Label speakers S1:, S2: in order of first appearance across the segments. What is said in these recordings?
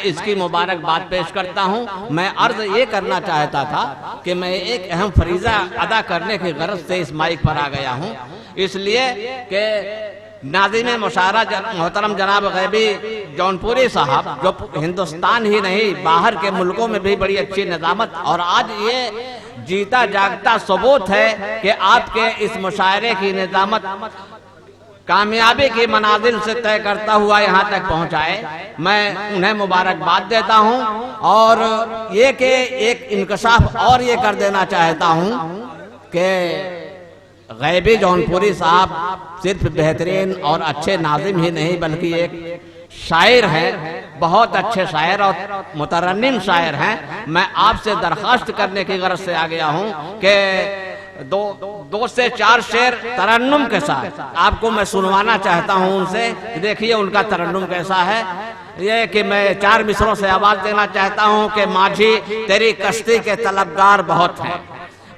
S1: इसकी मुबारकबाद पेश करता हूं। मैं अर्ज ये करना चाहता था कि मैं एक अहम फरीजा अदा करने की गरज से इस माइक पर आ गया हूं, इसलिए कि नाज़िम मुशायरा मोहतरम जनाब गैबी जौनपुरी साहब, जो हिंदुस्तान ही नहीं बाहर के मुल्कों में भी बड़ी अच्छी निज़ामत, और आज ये जीता जागता सबूत है कि आपके इस मुशायरे की निज़ामत कामयाबी की मनाजिल से तय करता हुआ यहाँ तक पहुँचाए। मैं उन्हें मुबारकबाद देता हूँ और ये कि एक इंकशाफ और ये कर देना चाहता हूँ कि गैबी जौनपुरी साहब सिर्फ बेहतरीन और अच्छे नाज़िम ही नहीं बल्कि एक शायर हैं, बहुत अच्छे शायर और मुतरन्निम शायर हैं। मैं आपसे दरख्वास्त करने की गरज से आ गया हूँ कि दो से चार शेर तरन्नुम के साथ आपको मैं सुनवाना चाहता हूँ उनसे। देखिए उनका तरन्नुम कैसा है। ये कि मैं 4 मिसरों से आवाज देना चाहता हूँ कि माझी तेरी कश्ती के तलबगार बहुत हैं,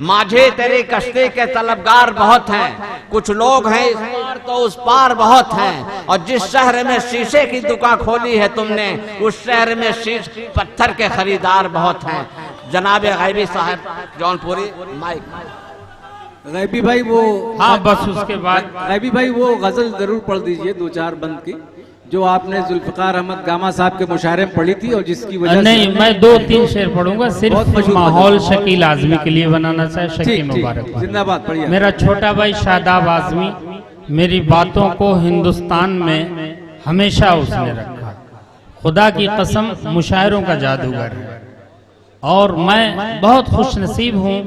S1: माझी तेरी कश्ती के तलबगार बहुत हैं, कुछ लोग हैं इस पार तो उस पार बहुत हैं, और जिस शहर में शीशे की दुकान खोली है तुमने उस शहर में शीश पत्थर के खरीदार बहुत हैं। जनाब गैबी साहब जौनपुरी माइक।
S2: गैबी भाई वो,
S3: हाँ बस उसके बाद
S2: गैबी भाई वो गजल जरूर पढ़ दीजिए 2-4 बंद की, जो आपने जुल्फिकार अहमद गामा साहब के मुशायरे में पढ़ी थी और जिसकी वजह
S3: नहीं से मैं 2-3 शेर पढ़ूंगा, सिर्फ माहौल शकील आजमी के लिए बनाना चाहे। शकील मुबारक
S2: जिंदाबाद। पढ़िए।
S3: मेरा छोटा भाई शादाब आजमी, मेरी बातों को हिंदुस्तान में हमेशा उसने रखा, खुदा की कसम मुशायरों का जादूगर है, और मैं बहुत खुश नसीब हूँ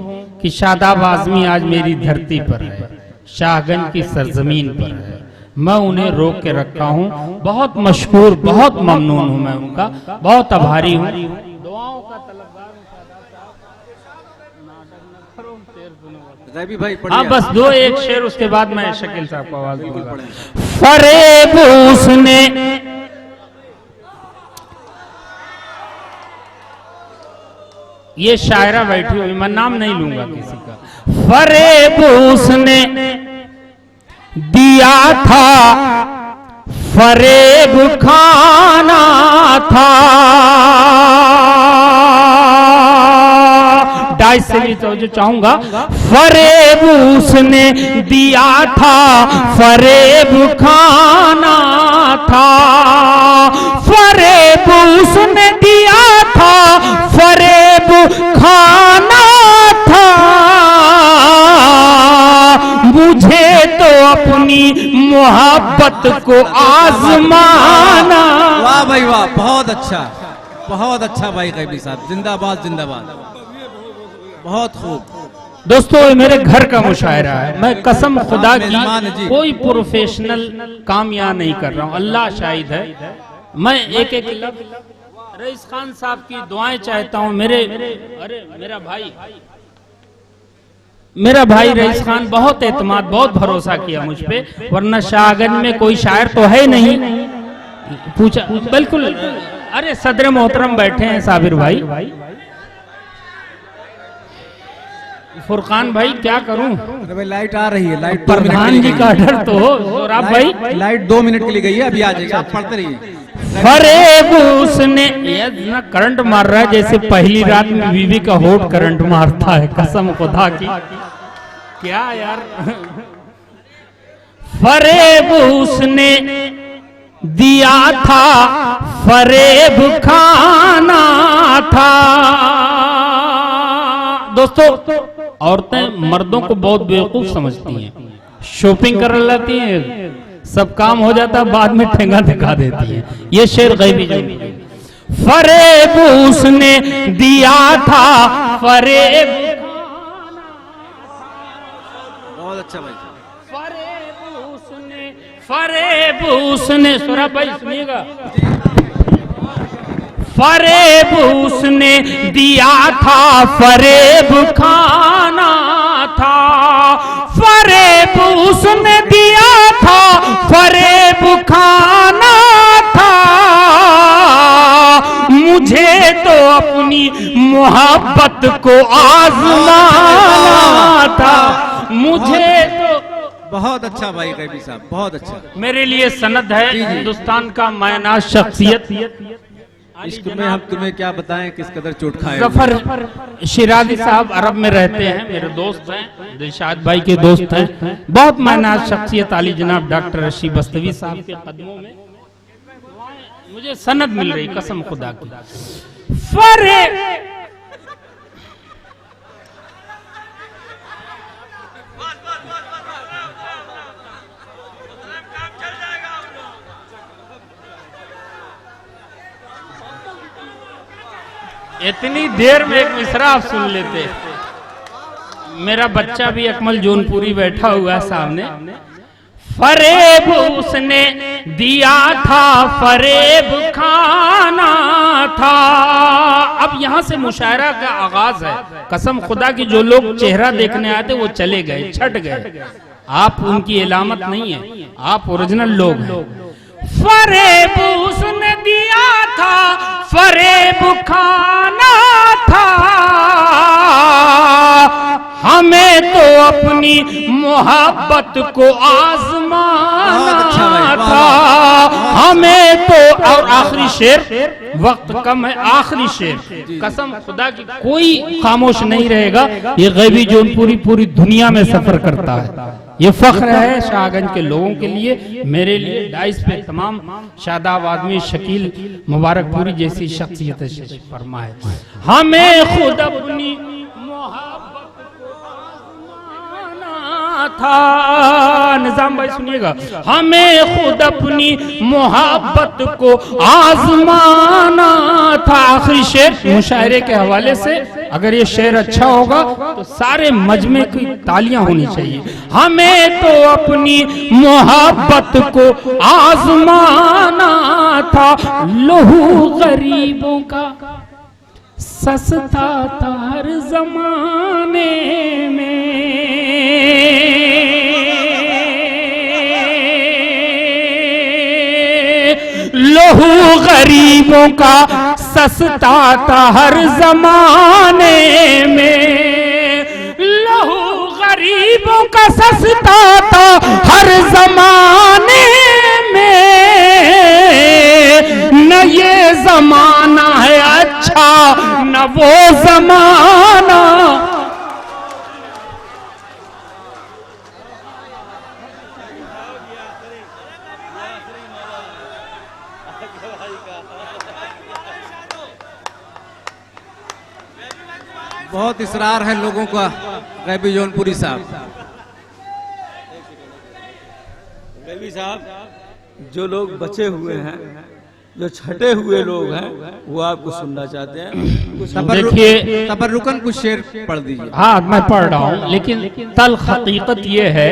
S3: कि शादाब आजमी आज मेरी धरती पर है, शाहगंज की सरजमीन पर है। मैं उन्हें रोक के रखा हूँ, बहुत मशहूर, बहुत ममनून हूँ मैं उनका, बहुत आभारी हूँ। दुआओं का तलबगार
S2: गैबी भाई
S3: हाँ बस 2-1 शेर, उसके बाद मैं शकील साहब को आवाज दूंगा। फरेब उसने ये शायरा बैठी हुई, मैं नाम नहीं लूंगा किसी का। फरेब उसने दिया था, फरेब खाना था, डाइस से भी तो जो चाहूंगा। फरेब उसने दिया था, फरेब खाना था, फरेब उसने दिया था, फरेब खाना था, मुझे तो अपनी मोहब्बत को आजमाना।
S2: वाह भाई वाह, बहुत अच्छा भाई गैबी साहब, जिंदाबाद जिंदाबाद, बहुत खूब।
S3: दोस्तों ये मेरे घर का मुशायरा है, मैं कसम खुदा की कोई प्रोफेशनल काम यहाँ नहीं कर रहा हूँ, अल्लाह शाहिद है। मैं एक लफ्ज़ रईस खान साहब की दुआएं चाहता हूँ। मेरा भाई रईस खान बहुत एतमाद, बहुत भरोसा किया मुझ पे, वरना शाहगंज में कोई शायर तो है नहीं। पूछा बिल्कुल, अरे सदर मोहतरम बैठे हैं साबिर भाई, फुरकान भाई क्या करूं।
S2: अरे भाई लाइट आ रही है, लाइट
S3: प्रधान जी का डर तो हो। जोराब भाई
S2: लाइट 2 मिनट के लिए गई है, अभी आ जाएगी, आप पढ़ते रहिए।
S3: फरेब उसने, ना करंट मार रहा है जैसे पहली रात में बीवी का होठ करंट मारता है, कसम खुदा की। क्या यार। फरेब उसने दिया था, फरेब खाना था। दोस्तों औरतें मर्दों को बहुत बेवकूफ समझती हैं, शॉपिंग कर लेती हैं, सब काम हो जाता, बाद में ठेंगा दिखा देती है। ये शेर गैबी जो फरेब उसने दिया था, फरेब
S2: बहुत अच्छा भाई,
S3: फरेब उसने सुरा भाई सुनिएगा, फरेब उसने दिया था, फरेब खाना था, फरेब उसने दिया था, फरेब खाना था, मुझे तो अपनी मोहब्बत को आजमाना था, मुझे तो।
S2: बहुत अच्छा भाई गैबी साहब, बहुत अच्छा।
S3: मेरे लिए सनद है हिंदुस्तान का मायनाज शख्सियत
S2: इश्क में हम तुम्हें क्या बताएं किस कदर चोट खाए।
S3: जफर शिराजी साहब अरब में रहते हैं, मेरे दोस्त हैं, दिलशाद भाई के दोस्त हैं, बहुत मायनाज शख्सियत आली जनाब डॉक्टर रशीद बस्तवी साहब के कदमों में मुझे सनद मिल रही, कसम खुदा की। फरे इतनी देर में एक मिसरा आप सुन लेते। मेरा बच्चा भी अकमल जौनपुरी बैठा हुआ है सामने। फरेब उसने दिया था, फरेब खाना था। अब यहाँ से मुशायरा का आगाज है। कसम खुदा की जो लोग चेहरा देखने आए थे वो चले गए, छट गए। आप उनकी इलामत नहीं है, आप ओरिजिनल लोग हैं। फरेब उसने दिया था, फरेब खाना था। हमें तो अपनी मोहब्बत को आजमाना था। हमें तो, और आखिरी शेर, वक्त कम है, आखिरी शेर, कसम खुदा की कोई खामोश नहीं रहेगा। ये गैबी जौनपुरी पूरी दुनिया में सफर करता है। ये फख्र है शाहगंज के लोगों के लिए, मेरे लिए, डाइस पे तमाम शादाब आदमी, शकील मुबारकपुरी जैसी शख्सियत फरमाए। हमें खुद अपनी था, निजाम भाई सुनिएगा, हमें खुद अपनी मोहब्बत को आजमाना था। आखिरी शेर मुशायरे के हवाले से, अगर ये शेर अच्छा होगा तो सारे मजमे की तालियां होनी चाहिए। हमें तो अपनी मोहब्बत को आजमाना था। लहू गरीबों का सस्ता था हर जमाने में। लहू गरीबों का सस्ता था हर जमाने में। लहू गरीबों का सस्ता था हर जमाने में। न ये जमाना है अच्छा, न वो जमाना।
S2: बहुत इसरार है लोगों का। गैबी जौनपुरी साहब,
S4: गैबी साहब, जो लोग बचे हुए हैं, जो छटे हुए लोग हैं, वो आपको सुनना चाहते हैं।
S3: देखिए,
S2: तबर्रुकन कुछ शेर पढ़ दीजिए।
S3: हाँ मैं पढ़ रहा हूँ, लेकिन तल हकीकत ये है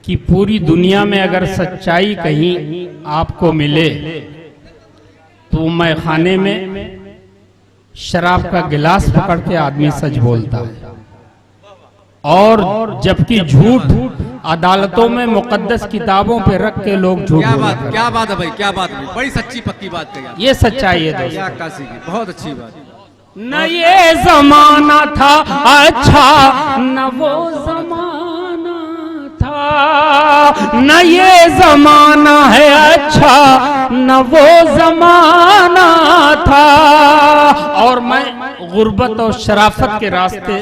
S3: कि पूरी दुनिया में अगर सच्चाई कहीं आपको मिले तो मैं खाने में शराब का गिलास पकड़ के आदमी सच बोलता है, और जबकि झूठ अदालतों में मुकद्दस किताबों पे रख के लोग झूठ
S2: क्या
S3: बोलते हैं।
S2: क्या बात है भाई, क्या बात है, बड़ी सच्ची पक्की बात कही आप।
S3: ये सच्चाई है दोस्तों।
S2: या काशी की बहुत अच्छी बात।
S3: न ये जमाना था अच्छा, न वो जमाना था। न ये जमाना है अच्छा, न वो जमाना था। और मैं गुर्बत और शराफत के रास्ते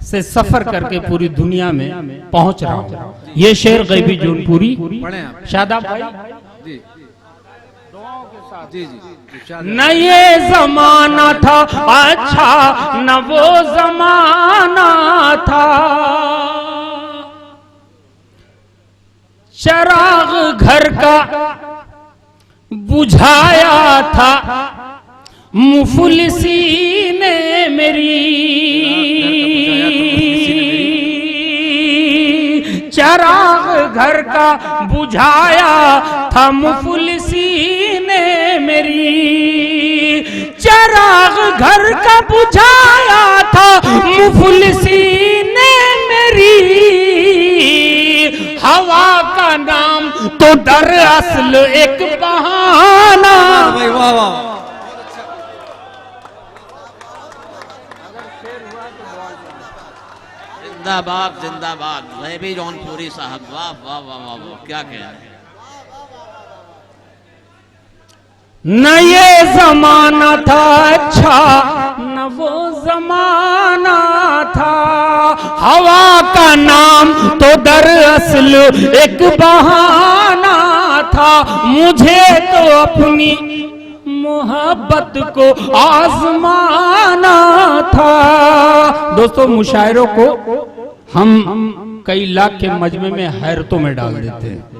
S3: से सफर करके पूरी दुनिया में पहुंच रहा हूं। ये शेर गैबी जौनपुरी, शादाब भाई
S2: जी जी जी।
S3: न ये जमाना था अच्छा, न वो जमाना था। चिराग घर का बुझाया था मुफलिसी ने मेरी। चिराग घर का बुझाया था मुफलिसी ने मेरी। चिराग घर का बुझाया था मुफलिसी ने मेरी। हवा का नाम तो दरअसल एक बहाना।
S2: भाई वाह वाह।
S1: जिंदाबाद जिंदाबाद गैबी जौनपुरी साहब, वाह वाह वाह वाह, क्या कह रहे हैं।
S3: न ये जमाना था अच्छा न वो जमाना था, हवा का नाम तो दरअसल एक बहाना था, मुझे तो अपनी मोहब्बत को आजमाना था। दोस्तों, मुशायरों को हम कई लाख के मजमे में हैरतों में डाल देते हैं।